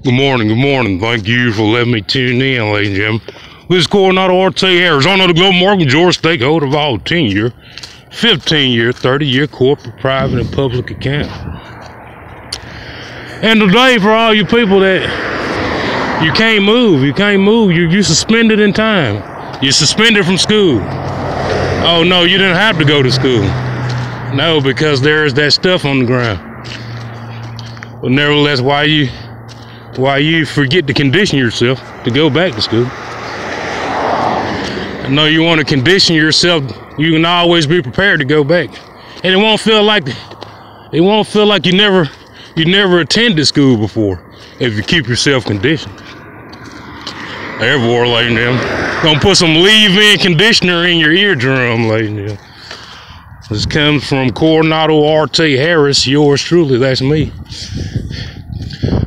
Good morning. Thank you for letting me tune in, ladies and gentlemen. This is Coronado Arte, Arizona, the Global Morgan George stakeholder of all 10-year, 15-year, 30-year corporate, private, and public accounts. And today, for all you people that you can't move, you're suspended in time. You're suspended from school. Oh no, you didn't have to go to school. No, because there is that stuff on the ground. But nevertheless, why you forget to condition yourself to go back to school. I know you want to condition yourself. You can always be prepared to go back, and it won't feel like you never attended school before if you keep yourself conditioned. Everywhere, ladies and gentlemen. Gonna put some leave-in conditioner in your eardrum, ladies and gentlemen. This comes from Coronado Arte Harris, yours truly. That's me.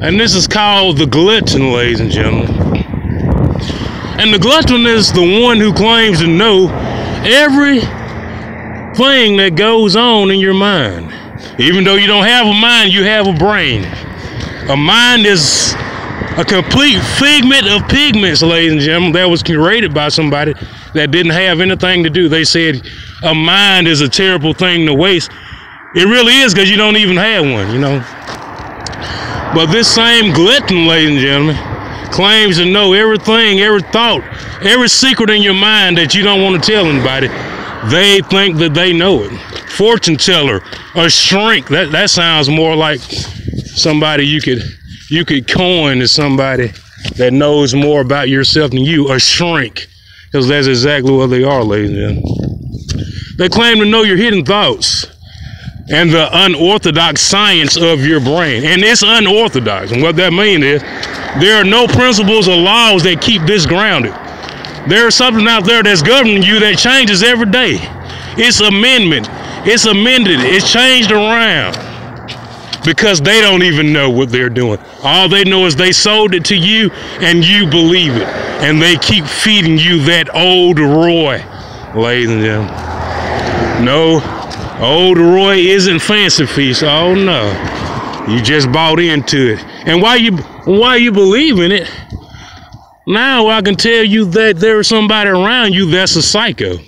And this is called the glutton, ladies and gentlemen. And the glutton is the one who claims to know everything that goes on in your mind. Even though you don't have a mind, you have a brain. A mind is a complete figment of pigments, ladies and gentlemen, that was created by somebody that didn't have anything to do. They said a mind is a terrible thing to waste. It really is, because you don't even have one, you know. But this same glutton, ladies and gentlemen, claims to know everything, every thought, every secret in your mind that you don't want to tell anybody. They think that they know it. Fortune teller, a shrink, that sounds more like somebody you could coin as somebody that knows more about yourself than you, a shrink. Because that's exactly what they are, ladies and gentlemen. They claim to know your hidden thoughts and the unorthodox science of your brain. And it's unorthodox. And what that means is there are no principles or laws that keep this grounded. There's something out there that's governing you that changes every day. It's amendment. It's amended. It's changed around. Because they don't even know what they're doing. All they know is they sold it to you and you believe it. And they keep feeding you that old Roy, ladies and gentlemen. No. Old Roy isn't Fancy Feast. Oh no, you just bought into it. And why you believe in it? Now I can tell you that there's somebody around you that's a psycho.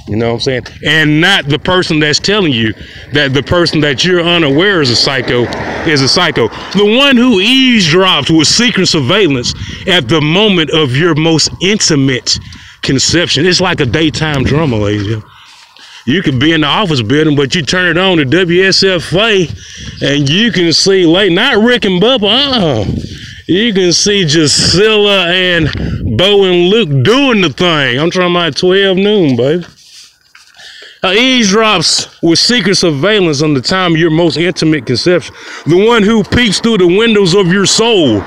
You know what I'm saying? And not the person that's telling you that the person that you're unaware is a psycho is a psycho. The one who eavesdrops with secret surveillance at the moment of your most intimate conception. It's like a daytime drama, ladies and gentlemen. You could be in the office building, but you turn it on to WSFA, and you can see, like, not Rick and Bubba, you can see Jusilla and Bo and Luke doing the thing. I'm talking about 12 noon, baby. Eavesdrops with secret surveillance on the time of your most intimate conception. The one who peeks through the windows of your soul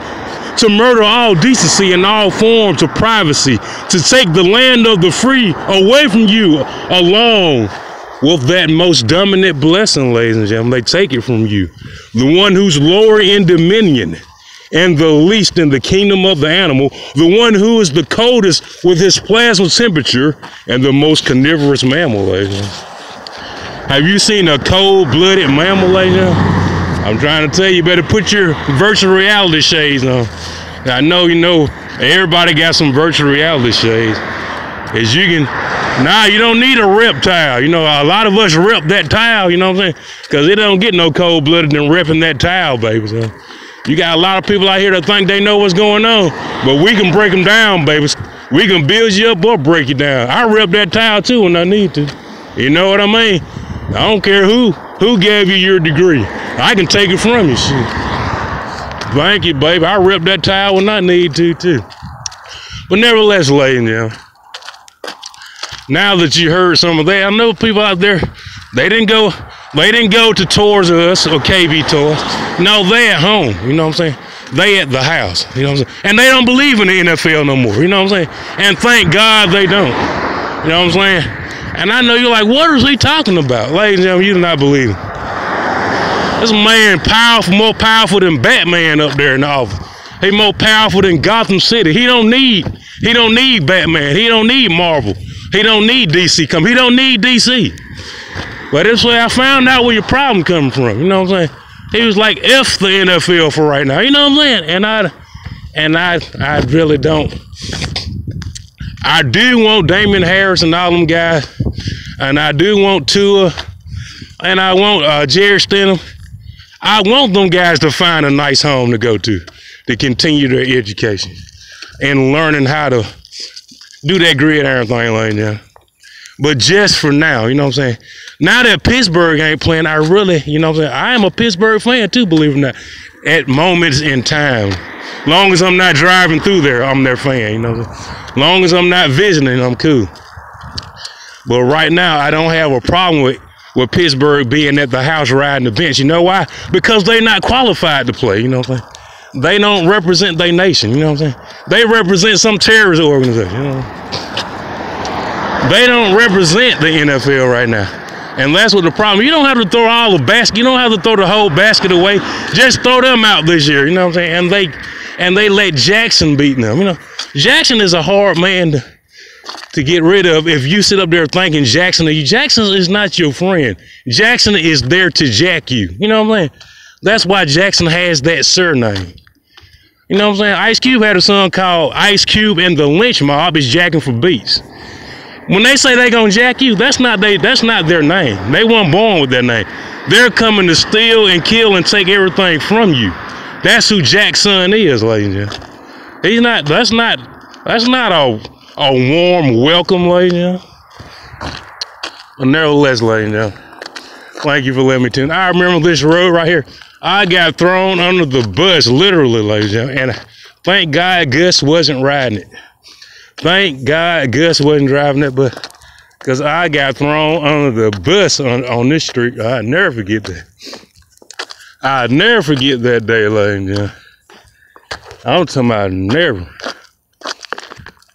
to murder all decency and all forms of privacy, to take the land of the free away from you, along with that most dominant blessing, ladies and gentlemen. They take it from you. The one who's lower in dominion and the least in the kingdom of the animal, the one who is the coldest with his plasma temperature, and the most carnivorous mammal, ladies and gentlemen. Have you seen a cold-blooded mammal, ladies and gentlemen? I'm trying to tell you, better put your virtual reality shades on. I know, you know, everybody got some virtual reality shades. As you can, you don't need a reptile. You know, a lot of us rep that towel, you know what I'm saying? Because it don't get no cold-blooded than repping that towel, baby. So you got a lot of people out here that think they know what's going on, but we can break them down, babies. We can build you up or break you down. I rep that towel too when I need to. You know what I mean? I don't care who gave you your degree. I can take it from you, shit. Thank you, baby. I rip that towel when I need to, too. But nevertheless, ladies and gentlemen, now that you heard some of that, I know people out there, they didn't go to Toys R Us or KB Toys. No, they at home, you know what I'm saying? They at the house, you know what I'm saying? And they don't believe in the NFL no more, you know what I'm saying? And thank God they don't, you know what I'm saying? And I know you're like, what is he talking about? Ladies and gentlemen, you do not believe him. This man powerful, more powerful than Batman up there in the office. He's more powerful than Gotham City. He don't need Batman. He don't need Marvel. He don't need DC. He don't need DC. But this way I found out where your problem coming from. You know what I'm saying? He was like, F the NFL for right now. You know what I'm saying? And I really don't. I do want Damian Harris and all them guys, and I do want Tua, and I want Jarrett Stidham. I want them guys to find a nice home to go to continue their education and learning how to do that gridiron thing like that. But just for now, you know what I'm saying? Now that Pittsburgh ain't playing, I really, you know what I'm saying? I am a Pittsburgh fan too, believe it or not, at moments in time. Long as I'm not driving through there, I'm their fan, you know what I'm saying? Long as I'm not visiting, I'm cool. But right now, I don't have a problem with Pittsburgh being at the house riding the bench. You know why? Because they're not qualified to play, you know what I'm saying? They don't represent their nation, you know what I'm saying? They represent some terrorist organization, you know? They don't represent the NFL right now. And that's what the problem. You don't have to throw all the basket. You don't have to throw the whole basket away. Just throw them out this year, you know what I'm saying? And they let Jackson beat them. You know, Jackson is a hard man to get rid of if you sit up there thinking Jackson is not your friend. Jackson is there to jack you. You know what I'm saying? That's why Jackson has that surname. You know what I'm saying? Ice Cube had a song called Ice Cube and the Lynch Mob is jacking for beats. When they say they gonna jack you, that's not their name. They weren't born with that name. They're coming to steal and kill and take everything from you. That's who Jack's son is, ladies and gentlemen. He's not. That's not a warm welcome, ladies and gentlemen. But nevertheless, ladies and gentlemen, thank you for letting me tune. I remember this road right here. I got thrown under the bus, literally, ladies and gentlemen. And thank God Gus wasn't riding it. Thank God Gus wasn't driving that bus, because I got thrown under the bus on this street. I'll never forget that. I'll never forget that day, ladies and gentlemen. I'm talking about never.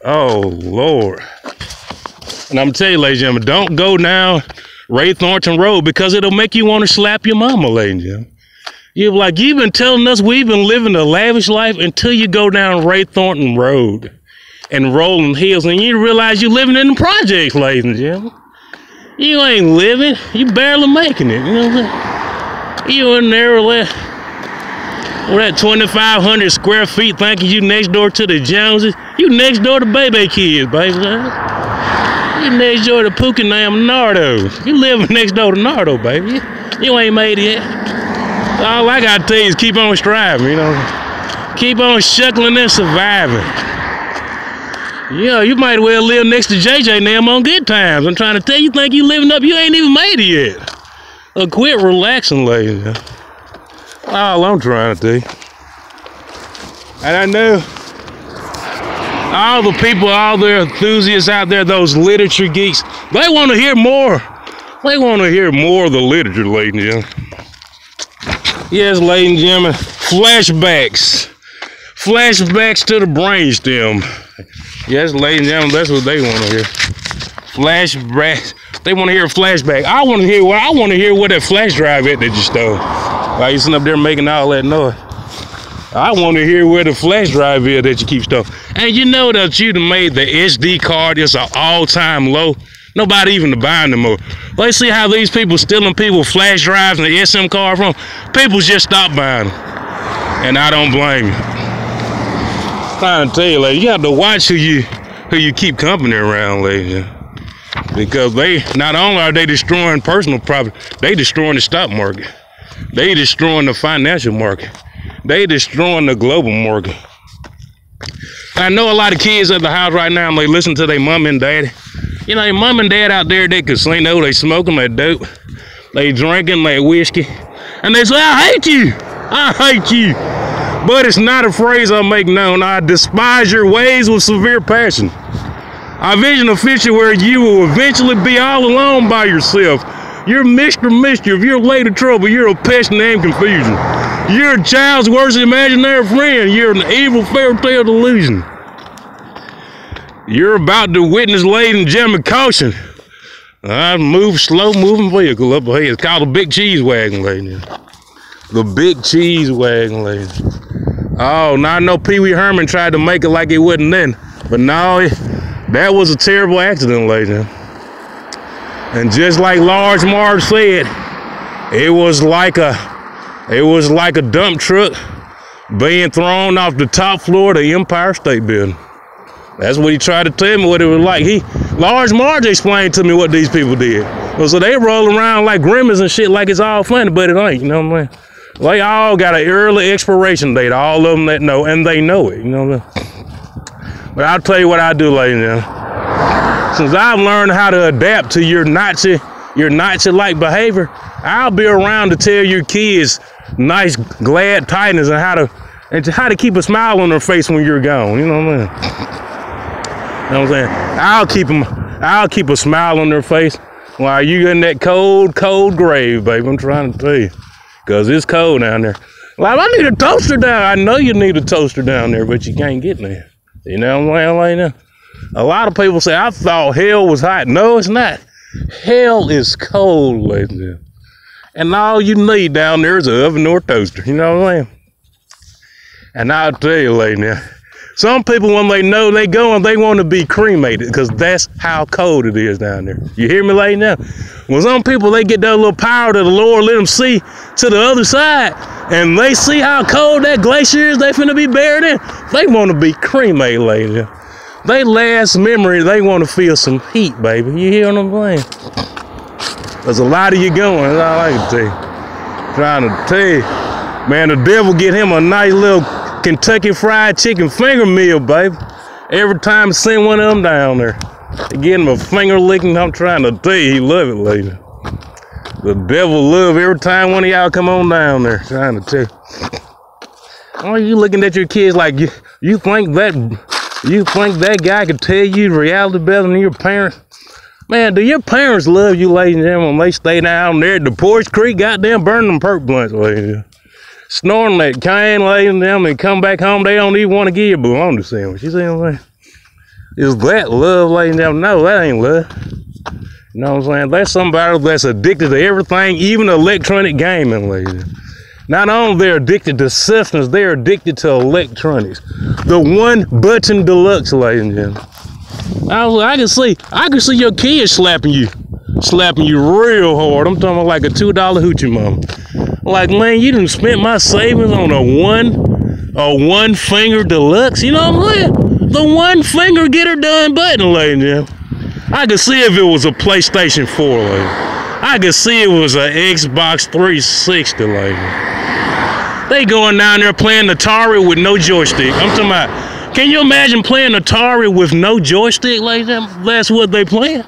Oh, Lord. And I'm telling you, ladies and gentlemen, don't go down Ray Thornton Road, because it'll make you want to slap your mama, ladies and gentlemen. You're like, you've been telling us we've been living a lavish life until you go down Ray Thornton Road and rolling hills, and you realize you're living in the projects, ladies and gentlemen. You ain't living, you barely making it, you know what I'm saying? You in there with that 2,500 square feet thinking you next door to the Joneses. You next door to Baby Kids, baby. You next door to Pookie Nam Nardo. You living next door to Nardo, baby. You ain't made it yet. All I gotta tell you is keep on striving, you know. Keep on shuckling and surviving. Yeah, you might well live next to JJ and them on good times. I'm trying to tell you, think you living up, you ain't even made it yet. So quit relaxing, ladies. All I'm trying to tell you. And I know all the people, all the enthusiasts out there, those literature geeks, they want to hear more. They want to hear more of the literature, ladies and gentlemen. Yes, ladies and gentlemen, flashbacks. Flashbacks to the brainstem. Yes, ladies and gentlemen, that's what they want to hear. Flashbacks. They want to hear a flashback. I want to hear what that flash drive at that you stole. While you sitting up there making all that noise. I want to hear where the flash drive is that you keep stealing. And you know that you'd have made the SD card is an all-time low. Nobody even buying them more. Let's see how these people stealing people flash drives and the SM card from. People just stop buying them. And I don't blame you. I'm trying to tell you, lady, you have to watch who you keep company around, lady. Because they, not only are they destroying personal property, they destroying the stock market. They destroying the financial market. They destroying the global market. I know a lot of kids at the house right now, and they listen to their mom and daddy. You know, their mom and dad out there, they casino, they smoking their dope, they drinking their whiskey, and they say, I hate you. I hate you. But it's not a phrase I make known. I despise your ways with severe passion. I vision a future where you will eventually be all alone by yourself. You're Mr. Mischief. You're Lady Trouble. You're a pest named Confusion. You're a child's worst imaginary friend. You're an evil fairy tale delusion. You're about to witness, ladies and gentlemen, caution. I move slow moving vehicle up ahead. It's called a big cheese wagon, ladies. The big cheese wagon, ladies. Oh, now I know Pee Wee Herman tried to make it like it wasn't then. But no, that was a terrible accident, ladies. And just like Large Marge said, it was like a dump truck being thrown off the top floor of the Empire State Building. That's what he tried to tell me what it was like. Large Marge explained to me what these people did. Well, so they roll around like grimace and shit like it's all funny, but it ain't, you know what I'm saying? They all got an early expiration date, all of them that know, and they know it, you know what I'm saying? But I'll tell you what I do, ladies and gentlemen. Since I've learned how to adapt to your Nazi-like behavior, I'll be around to tell your kids nice, glad tidings and how to keep a smile on their face when you're gone, you know what I'm saying? You know what I'm saying? I'll keep a smile on their face while you in that cold, cold grave, baby. I'm trying to tell you. Because it's cold down there. Well, I need a toaster down. I know you need a toaster down there, but you can't get there. You know what I'm saying? Like a lot of people say, I thought hell was hot. No, it's not. Hell is cold, ladies and gentlemen. And all you need down there is an oven or a toaster. You know what I'm saying? And I'll tell you, ladies and gentlemen, some people, when they know they going, they want to be cremated because that's how cold it is down there. You hear me, ladies and gentlemen? When some people, they get that little power that the Lord let them see to the other side, and they see how cold that glacier is they finna be buried in, they want to be cremated, ladies and gentlemen. They last memory, they want to feel some heat, baby. You hear what I'm saying? There's a lot of you going, that's all I can tell you. Trying to tell you, man, the devil get him a nice little Kentucky Fried Chicken finger meal, baby. Every time I send one of them down there, they get him a finger licking. I'm trying to tell you, he love it, lady. The devil love every time one of y'all come on down there. Trying to tell you. Why are you looking at your kids like you think that guy could tell you reality better than your parents? Man, do your parents love you, ladies and gentlemen, when they stay down there at the Porch Creek, goddamn burning them perk blunts, ladies? Snorting that cane, ladies and gentlemen, and come back home, they don't even want to give you a bologna sandwich. You see what I'm saying? Is that love, ladies and gentlemen? No, that ain't love. You know what I'm saying? That's somebody that's addicted to everything, even electronic gaming, ladies. Not only they're addicted to substance, they're addicted to electronics. The one button deluxe, ladies and gentlemen. I can see your kids slapping you real hard. I'm talking about like a $2 hoochie mama. Like, man, you done spent my savings on a one finger deluxe. You know what I'm saying? The one finger get her done button, ladies and gentlemen. I could see if it was a PlayStation 4, lady. I could see it was an Xbox 360, lady. They going down there playing Atari with no joystick. I'm talking about, can you imagine playing Atari with no joystick, ladies and gentlemen? That's what they playing.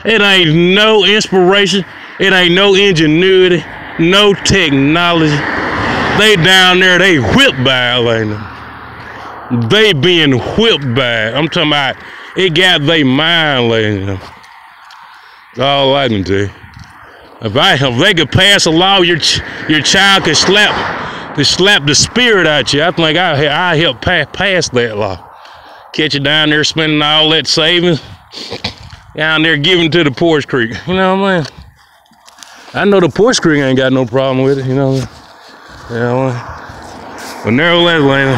It ain't no inspiration. It ain't no ingenuity. No technology. They down there, they whipped by it, lady. They being whipped by it. I'm talking about, it got they mind, lady. That's all I can do. If they could pass a law, your child could slap the spirit out you. I think I help pass that law. Catch you down there spending all that savings down there giving to the Porch Creek. You know what I mean? I know the Porch Creek ain't got no problem with it, you know. But nevertheless, lady.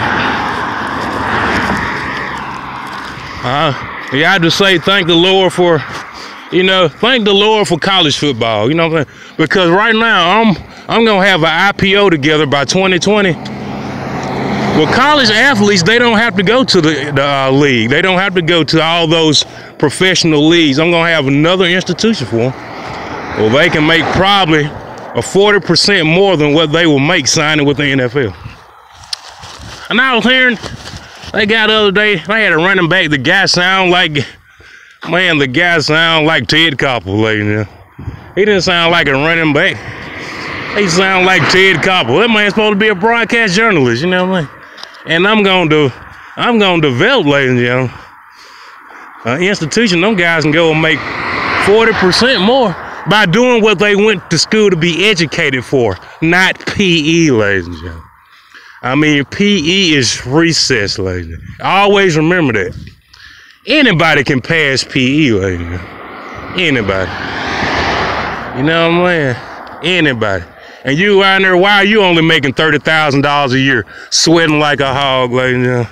Yeah, I just say thank the Lord for, thank the Lord for college football, you know what I'm saying? Because right now, I'm gonna have an IPO together by 2020. Well, college athletes, they don't have to go to the league. They don't have to go to all those professional leagues. I'm gonna have another institution for them. Well, they can make probably a 40% more than what they will make signing with the NFL. And I was hearing, they got the other day, they had a running back, the guy sound like Ted Koppel, lady. He didn't sound like a running back. He sound like Ted Koppel. That man's supposed to be a broadcast journalist, you know what I mean? And I'm gonna develop, ladies and gentlemen, an institution, them guys can go and make 40% more by doing what they went to school to be educated for, not PE, ladies and gentlemen. I mean, PE is recess, ladies. Always remember that. Anybody can pass PE, ladies. Anybody. You know what I'm saying? Anybody. And you out there, why are you only making $30,000 a year, sweating like a hog, ladies and gentlemen?